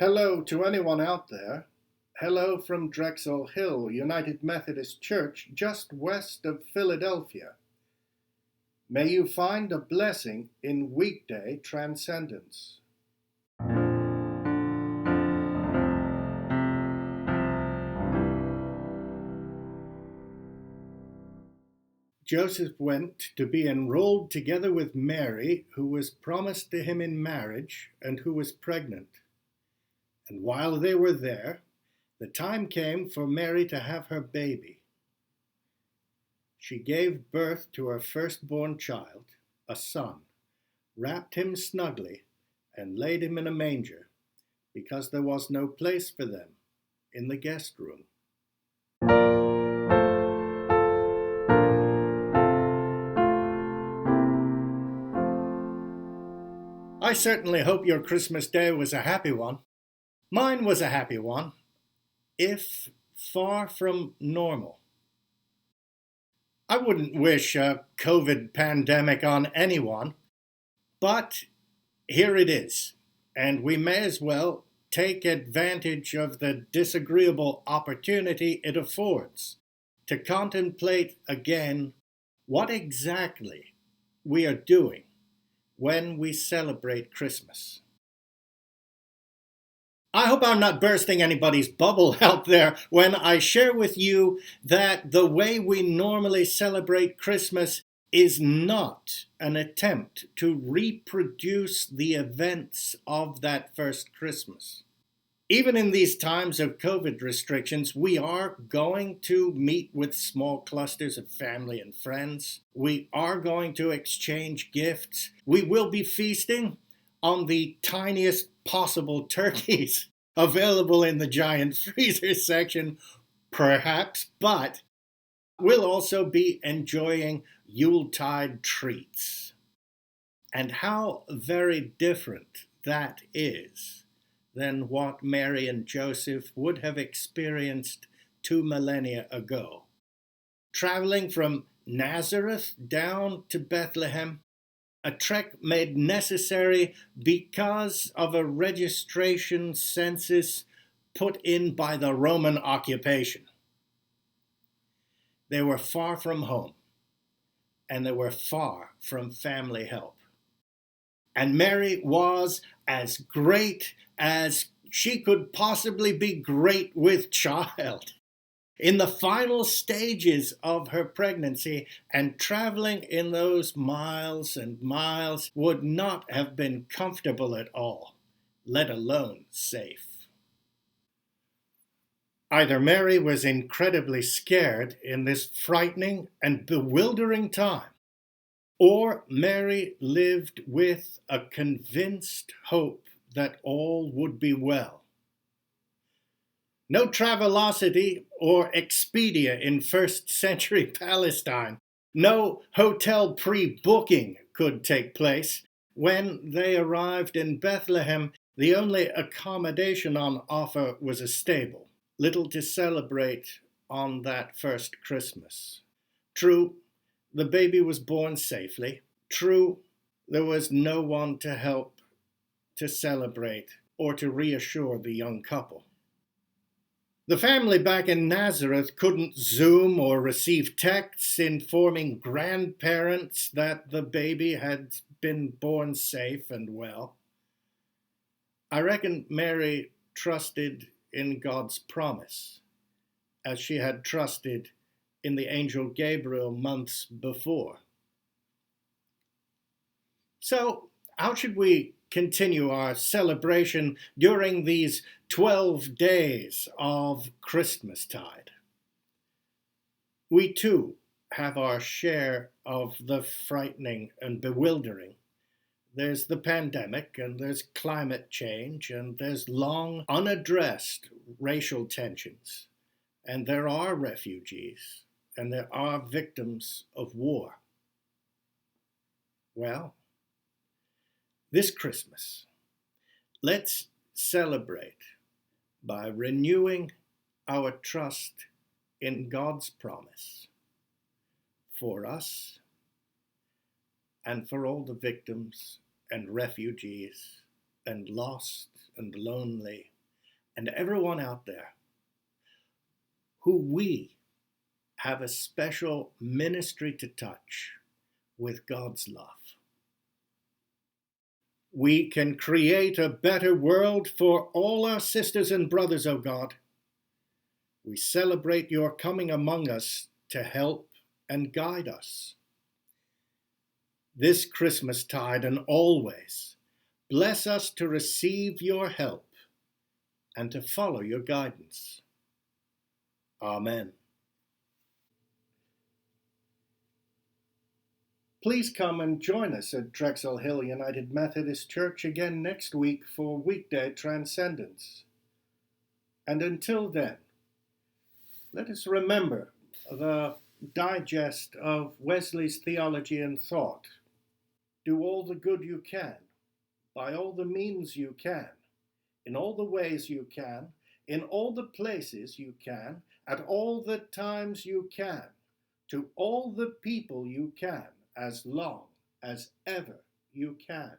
Hello to anyone out there. Hello from Drexel Hill, United Methodist Church, just west of Philadelphia. May you find a blessing in Weekday Transcendence. Joseph went to be enrolled together with Mary, who was promised to him in marriage and who was pregnant. And while they were there, the time came for Mary to have her baby. She gave birth to her firstborn child, a son, wrapped him snugly, and laid him in a manger, because there was no place for them in the guest room. I certainly hope your Christmas day was a happy one. Mine was a happy one, if far from normal. I wouldn't wish a COVID pandemic on anyone, but here it is, and we may as well take advantage of the disagreeable opportunity it affords to contemplate again what exactly we are doing when we celebrate Christmas. I hope I'm not bursting anybody's bubble out there when I share with you that the way we normally celebrate Christmas is not an attempt to reproduce the events of that first Christmas. Even in these times of COVID restrictions, we are going to meet with small clusters of family and friends. We are going to exchange gifts. We will be feasting on the tiniest possible turkeys available in the giant freezer section, perhaps, but we'll also be enjoying Yuletide treats. And how very different that is than what Mary and Joseph would have experienced 2 millennia ago. Traveling from Nazareth down to Bethlehem, a trek made necessary because of a registration census put in by the Roman occupation. They were far from home, and they were far from family help. And Mary was as great as she could possibly be great with child. In the final stages of her pregnancy, and traveling in those miles and miles would not have been comfortable at all, let alone safe. Either Mary was incredibly scared in this frightening and bewildering time, or Mary lived with a convinced hope that all would be well. No Travelocity or Expedia in first century Palestine, no hotel pre-booking could take place. When they arrived in Bethlehem, the only accommodation on offer was a stable, little to celebrate on that first Christmas. True, the baby was born safely. True, there was no one to help, to celebrate, or to reassure the young couple. The family back in Nazareth couldn't Zoom or receive texts informing grandparents that the baby had been born safe and well. I reckon Mary trusted in God's promise, as she had trusted in the angel Gabriel months before. So, how should we continue our celebration during these 12 days of Christmastide? We too have our share of the frightening and bewildering. There's the pandemic, and there's climate change, and there's long unaddressed racial tensions, and there are refugees, and there are victims of war. Well, this Christmas, let's celebrate by renewing our trust in God's promise for us and for all the victims and refugees and lost and lonely and everyone out there who we have a special ministry to touch with God's love. We can create a better world for all our sisters and brothers, O God. We celebrate your coming among us to help and guide us. This Christmastide and always, bless us to receive your help and to follow your guidance. Amen. Please come and join us at Drexel Hill United Methodist Church again next week for Weekday Transcendence. And until then, let us remember the digest of Wesley's theology and thought. Do all the good you can, by all the means you can, in all the ways you can, in all the places you can, at all the times you can, to all the people you can, as long as ever you can.